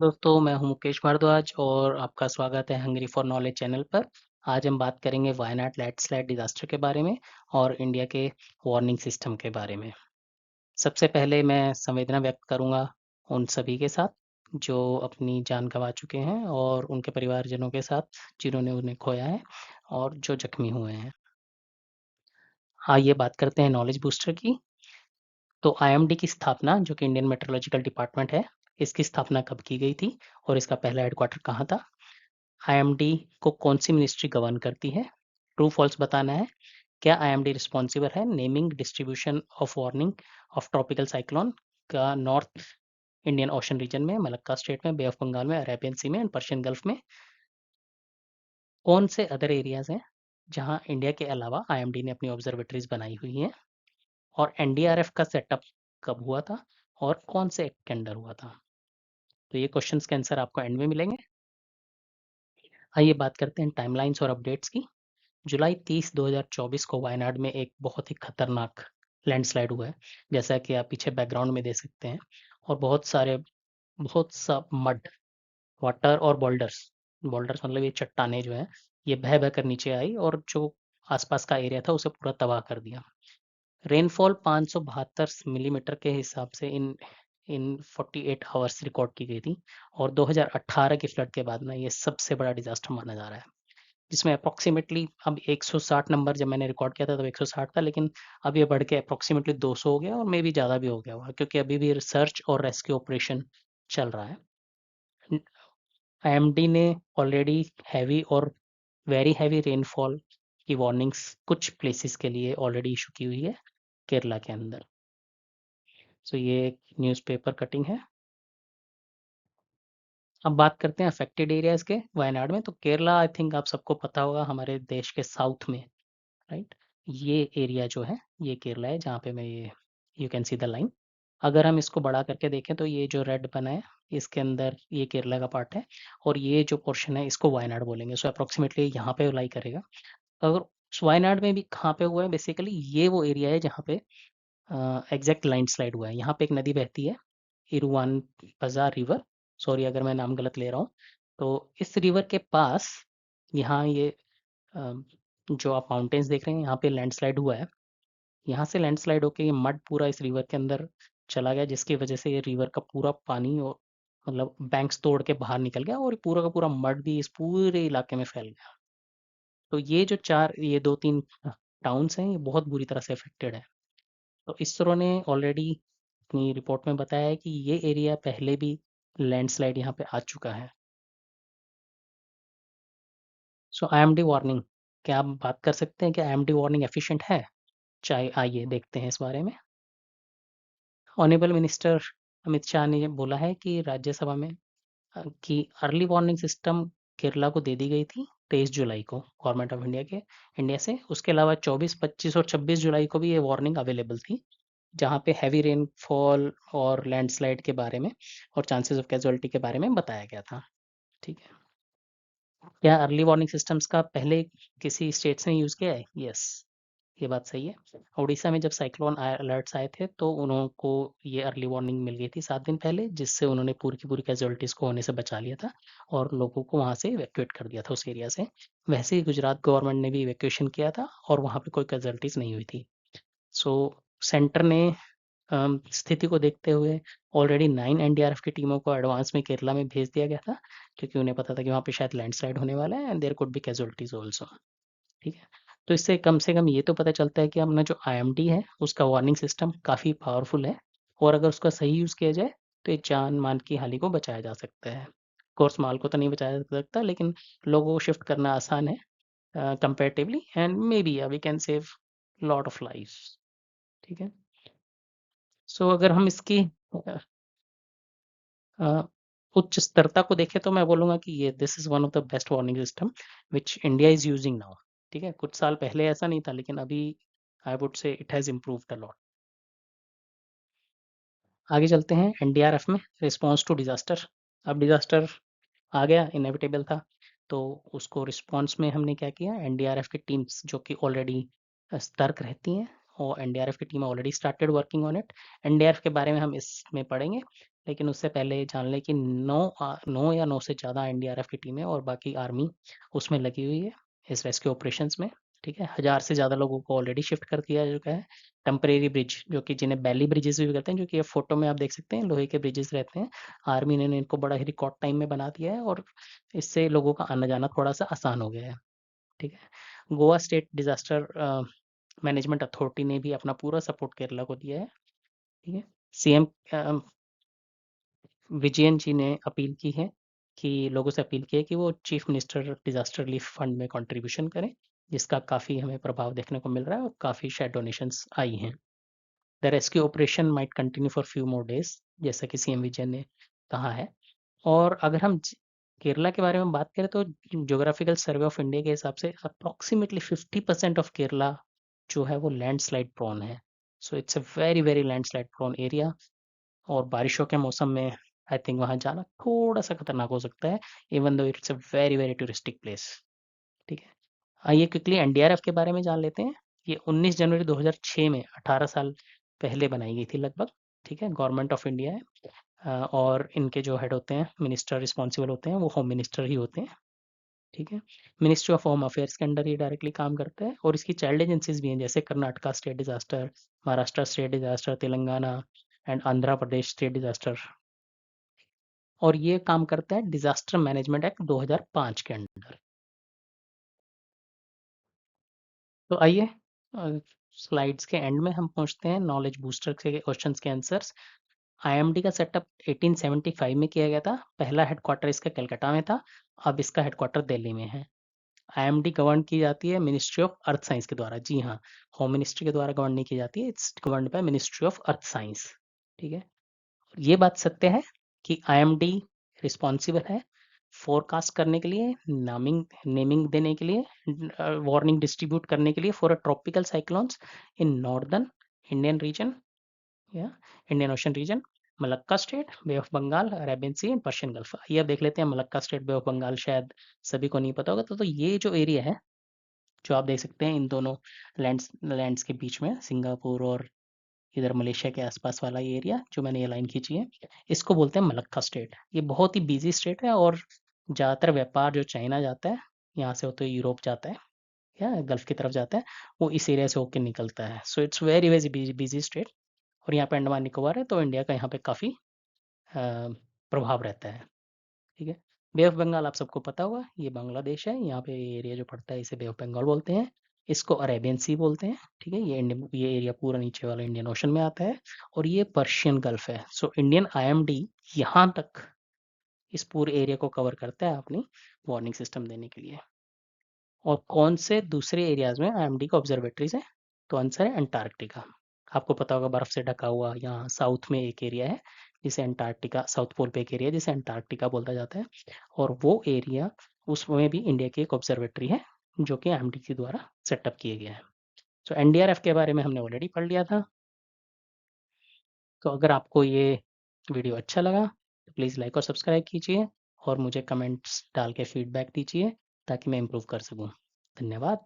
दोस्तों, मैं हूं मुकेश भारद्वाज और आपका स्वागत है हंगरी फॉर नॉलेज चैनल पर। आज हम बात करेंगे वायनाड लैंडस्लाइड डिजास्टर के बारे में और इंडिया के वार्निंग सिस्टम के बारे में। सबसे पहले मैं संवेदना व्यक्त करूंगा उन सभी के साथ जो अपनी जान गंवा चुके हैं और उनके परिवारजनों के साथ जिन्होंने उन्हें खोया है और जो जख्मी हुए हैं। आइए बात करते हैं नॉलेज बूस्टर की। तो आईएमडी की स्थापना, जो कि इंडियन मेट्रोलॉजिकल डिपार्टमेंट है, इसकी स्थापना कब की गई थी और इसका पहला हेडक्वार्टर कहाँ था? आईएमडी को कौन सी मिनिस्ट्री गवर्न करती है? ट्रू फॉल्स बताना है। क्या आईएमडी रिस्पॉन्सिबल है naming, distribution of warning of tropical cyclone का नॉर्थ इंडियन ओशन रीजन में, मलक्का स्टेट में, बे ऑफ बंगाल में, अरेबियन सी में एंड पर्शियन गल्फ में? कौन से अदर एरियाज हैं जहां इंडिया के अलावा आईएमडी ने अपनी ऑब्जर्वेटरीज बनाई हुई हैं? और एनडीआरएफ का सेटअप कब हुआ था और कौन से एक्ट के अंडर हुआ था? तो ये क्वेश्चंस के आंसर आपको एंड में मिलेंगे। आइए बात करते हैं टाइमलाइंस और अपडेट्स की। जुलाई 30, 2024 को वायनाड में एक बहुत ही खतरनाक लैंडस्लाइड हुआ है, जैसा कि आप पीछे बैकग्राउंड में देख सकते हैं। और बहुत सा मड, वाटर और बोल्डर्स, बोल्डर्स मतलब ये चट्टाने जो है, ये बह बह कर नीचे आई और जो आसपास का एरिया था उसे पूरा तबाह कर दिया। रेनफॉल 572 मिलीमीटर के हिसाब से इन इन 48 आवर्स रिकॉर्ड की गई थी। और 2018 के फ्लड के बाद ना ये सबसे बड़ा डिजास्टर माना जा रहा है, जिसमें अप्रोक्सीमेटली अब 160 नंबर, जब मैंने रिकॉर्ड किया था तब 160 था, लेकिन अब ये बढ़ के अप्रोक्सीमेटली 200 हो गया और मे भी ज़्यादा भी हो गया होगा, क्योंकि अभी भी रिसर्च और रेस्क्यू ऑपरेशन चल रहा है। आईएमडी ने ऑलरेडी हैवी और वेरी हैवी रेनफॉल की वार्निंग्स कुछ प्लेसेस के लिए ऑलरेडी इशू की हुई है केरला के अंदर। सो ये एक न्यूज़पेपर कटिंग है। अब बात करते हैं अफेक्टेड एरियाज के वायनाड में। तो केरला, आई थिंक आप सबको पता होगा, हमारे देश के साउथ में, राइट? ये एरिया जो है ये केरला है, जहाँ पे मैं ये you can see the line. अगर हम इसको बड़ा करके देखें तो ये जो रेड बना है इसके अंदर ये केरला का पार्ट है, और ये जो पोर्शन है इसको वायनाड बोलेंगे। सो अप्रोक्सीमेटली यहाँ पे लाई करेगा। अगर वायनाड में भी कहाँ पे हुआ है, बेसिकली ये वो एरिया है जहाँ पे एग्जैक्ट लैंडस्लाइड हुआ है। यहाँ पे एक नदी बहती है, इरुवान पजा रिवर। सॉरी अगर मैं नाम गलत ले रहा हूँ। तो इस रिवर के पास यहाँ ये जो आप माउंटेन्स देख रहे हैं, यहाँ पे लैंडस्लाइड हुआ है। यहाँ से लैंडस्लाइड होके ये मड पूरा इस रिवर के अंदर चला गया, जिसकी वजह से ये रिवर का पूरा पानी और मतलब बैंक्स तोड़ के बाहर निकल गया, और पूरा का पूरा मड भी इस पूरे इलाके में फैल गया। तो ये जो ये दो तीन टाउन्स हैं, ये बहुत बुरी तरह से अफेक्टेड है। तो इसरो ने ऑलरेडी अपनी रिपोर्ट में बताया है कि ये एरिया पहले भी लैंडस्लाइड यहाँ पे आ चुका है। सो आईएमडी वार्निंग, क्या आप बात कर सकते हैं कि आईएमडी वार्निंग एफिशिएंट है? चाहे आइए देखते हैं इस बारे में। ऑनरेबल मिनिस्टर अमित शाह ने बोला है कि राज्यसभा में कि अर्ली वार्निंग सिस्टम केरला को दे दी गई थी 23 जुलाई को गवर्नमेंट ऑफ इंडिया से। उसके अलावा 24, 25 और 26 जुलाई को भी ये वार्निंग अवेलेबल थी, जहाँ पे हैवी रेनफॉल और लैंडस्लाइड के बारे में और चांसेस ऑफ कैजुअलिटी के बारे में बताया गया था। ठीक है। क्या अर्ली वार्निंग सिस्टम्स का पहले किसी स्टेट्स ने यूज़ किया है? यस, ये बात सही है। उड़ीसा में जब साइक्लोन अलर्ट्स आए थे तो उनको ये अर्ली वार्निंग मिल गई थी 7 दिन पहले, जिससे उन्होंने पूरी की पूरी कैजुअलिटीज़ को होने से बचा लिया था और लोगों को वहाँ से इवैक्यूएट कर दिया था उस एरिया से। वैसे ही गुजरात गवर्नमेंट ने भी इवैक्यूएशन किया था और वहाँ पे कोई कैजुअलिटीज़ नहीं हुई थी। सो सेंटर ने स्थिति को देखते हुए ऑलरेडी 9 एनडीआरएफ की टीमों को एडवांस में केरला में भेज दिया गया था, क्योंकि उन्हें पता था कि वहाँ पे शायद लैंडस्लाइड होने वाला है and there could be casualties also. ठीक है। तो इससे कम से कम ये तो पता चलता है कि अपना जो आईएमडी है उसका वार्निंग सिस्टम काफ़ी पावरफुल है, और अगर उसका सही यूज़ किया जाए तो ये जान मान की हानि को बचाया जा सकता है। कोर्स माल को तो नहीं बचाया जा सकता, लेकिन लोगों को शिफ्ट करना आसान है comparatively, and may be we can save lot of life. ठीक है। सो अगर हम इसकी अ, अ, उच्च स्तरता को देखें तो मैं बोलूँगा कि ये this is one of the best warning system which India is using now. ठीक है, कुछ साल पहले ऐसा नहीं था, लेकिन अभी I would say it has improved a lot. आगे चलते हैं एनडीआरएफ में, रिस्पॉन्स टू डिज़ास्टर। अब डिज़ास्टर आ गया, इनएविटेबल था, तो उसको रिस्पॉन्स में हमने क्या किया, एनडीआरएफ की टीम्स जो कि ऑलरेडी सतर्क रहती हैं, और एनडीआरएफ की team already started working on it. NDRF के बारे में हम इसमें पढ़ेंगे, लेकिन उससे पहले जान लें कि 9 या 9 से ज़्यादा एनडीआरएफ की टीमें और बाकी आर्मी उसमें लगी हुई है इस रेस्क्यू ऑपरेशंस में। ठीक है, 1000 से ज़्यादा लोगों को ऑलरेडी शिफ्ट कर दिया जा चुका है। टेम्परेरी ब्रिज, जो कि जिन्हें बैली ब्रिजेस भी कहते हैं, जो कि ये फोटो में आप देख सकते हैं, लोहे के ब्रिजेस रहते हैं। आर्मी ने इनको बड़ा ही रिकॉर्ड टाइम में बना दिया है और इससे लोगों का आना जाना थोड़ा सा आसान हो गया है। ठीक है, Goa state disaster management authority ने भी अपना पूरा सपोर्ट केरला को दिया है। ठीक है, सीएम विजयन जी ने अपील की है कि लोगों से अपील की है कि वो chief minister disaster relief fund में कंट्रीब्यूशन करें, जिसका काफ़ी हमें प्रभाव देखने को मिल रहा है और काफ़ी शायद डोनेशंस आई हैं। The rescue operation might continue for few more days, जैसा कि सीएम विजयन ने कहा है। और अगर हम केरला के बारे में बात करें तो ज्योग्राफिकल सर्वे ऑफ इंडिया के हिसाब से अप्रॉक्सीमेटली 50% ऑफ केरला जो है वो लैंडस्लाइड प्रोन है। So it's a very very landslide prone area, और बारिशों के मौसम में आई थिंक वहाँ जाना थोड़ा सा खतरनाक हो सकता है, even though it's a very very touristic place. ठीक है, आइए क्विकली एनडीआरएफ के बारे में जान लेते हैं। ये 19 जनवरी 2006 में 18 साल पहले बनाई गई थी लगभग। ठीक है, गवर्नमेंट ऑफ इंडिया है। और इनके जो हेड होते हैं, मिनिस्टर रिस्पॉन्सिबल होते हैं, वो होम मिनिस्टर ही होते हैं। ठीक है, मिनिस्ट्री ऑफ होम अफेयर्स के अंडर ये डायरेक्टली काम करता है, और इसकी चाइल्ड एजेंसीज भी हैं, जैसे Karnataka state disaster, Maharashtra state disaster, Telangana and Andhra Pradesh state disaster. और ये काम करता है डिजास्टर मैनेजमेंट एक्ट 2005 के अंडर। तो आइए स्लाइड्स के एंड में हम पहुंचते हैं नॉलेज बूस्टर के क्वेश्चंस के आंसर्स। आईएमडी का सेटअप 1875 में किया गया था। पहला हेडक्वार्टर इसका कलकत्ता में था, अब इसका हेडक्वार्टर दिल्ली में है। आईएमडी गवर्न की जाती है मिनिस्ट्री ऑफ अर्थ साइंस के द्वारा। जी हाँ, होम मिनिस्ट्री के द्वारा गवर्न नहीं की जाती है, it's governed by ministry of earth science. ठीक है, ये बात सत्य है कि आईएमडी रिस्पॉन्सिबल है फोरकास्ट करने के लिए, नामिंग नेमिंग देने के लिए, वार्निंग डिस्ट्रीब्यूट करने के लिए for a tropical cyclones in northern Indian region या Indian Ocean region, Malacca strait, Bay of Bengal, Arabian Sea and Persian Gulf. ये अब देख लेते हैं Malacca strait, Bay of Bengal शायद सभी को नहीं पता होगा। तो ये जो एरिया है, जो आप देख सकते हैं इन दोनों लैंड्स के बीच में, सिंगापुर और इधर मलेशिया के आसपास वाला ये एरिया जो मैंने ये लाइन खींची है, इसको बोलते हैं मलक्का स्टेट। ये बहुत ही बिजी स्टेट है, और ज़्यादातर व्यापार जो चाइना जाता है, यहाँ से होते हुए यूरोप जाता है या गल्फ की तरफ जाता है, वो इस एरिया से होकर निकलता है। So it's very very busy state. और यहाँ पे अंडमान निकोबार है, तो इंडिया का यहाँ पे काफ़ी प्रभाव रहता है। ठीक है, बे ऑफ बंगाल आप सबको पता होगा, ये बांग्लादेश है, यहाँ पे एरिया जो पड़ता है इसे बे ऑफ बंगाल बोलते हैं। इसको अरेबियन सी बोलते हैं। ठीक है, ये एरिया पूरा नीचे वाला इंडियन ओशन में आता है, और ये पर्शियन गल्फ है। सो इंडियन आईएमडी यहाँ तक इस पूरे एरिया को कवर करता है अपनी वार्निंग सिस्टम देने के लिए। और कौन से दूसरे एरियाज में आईएमडी का ऑब्जर्वेटरीज है? तो आंसर है अंटार्कटिका। आपको पता होगा बर्फ से ढका हुआ यहाँ साउथ में एक एरिया है जिसे अंटार्कटिका, साउथ पोल पे एक एरिया जिसे अंटार्कटिका बोला जाता है, और वो एरिया, उसमें भी इंडिया की एक ऑब्जर्वेटरी है जो कि आईएमडी के द्वारा सेटअप किया गया है। तो एनडीआरएफ के बारे में हमने ऑलरेडी पढ़ लिया था। तो अगर आपको ये वीडियो अच्छा लगा तो प्लीज़ लाइक और सब्सक्राइब कीजिए, और मुझे कमेंट्स डाल के फीडबैक दीजिए ताकि मैं इम्प्रूव कर सकूँ। धन्यवाद।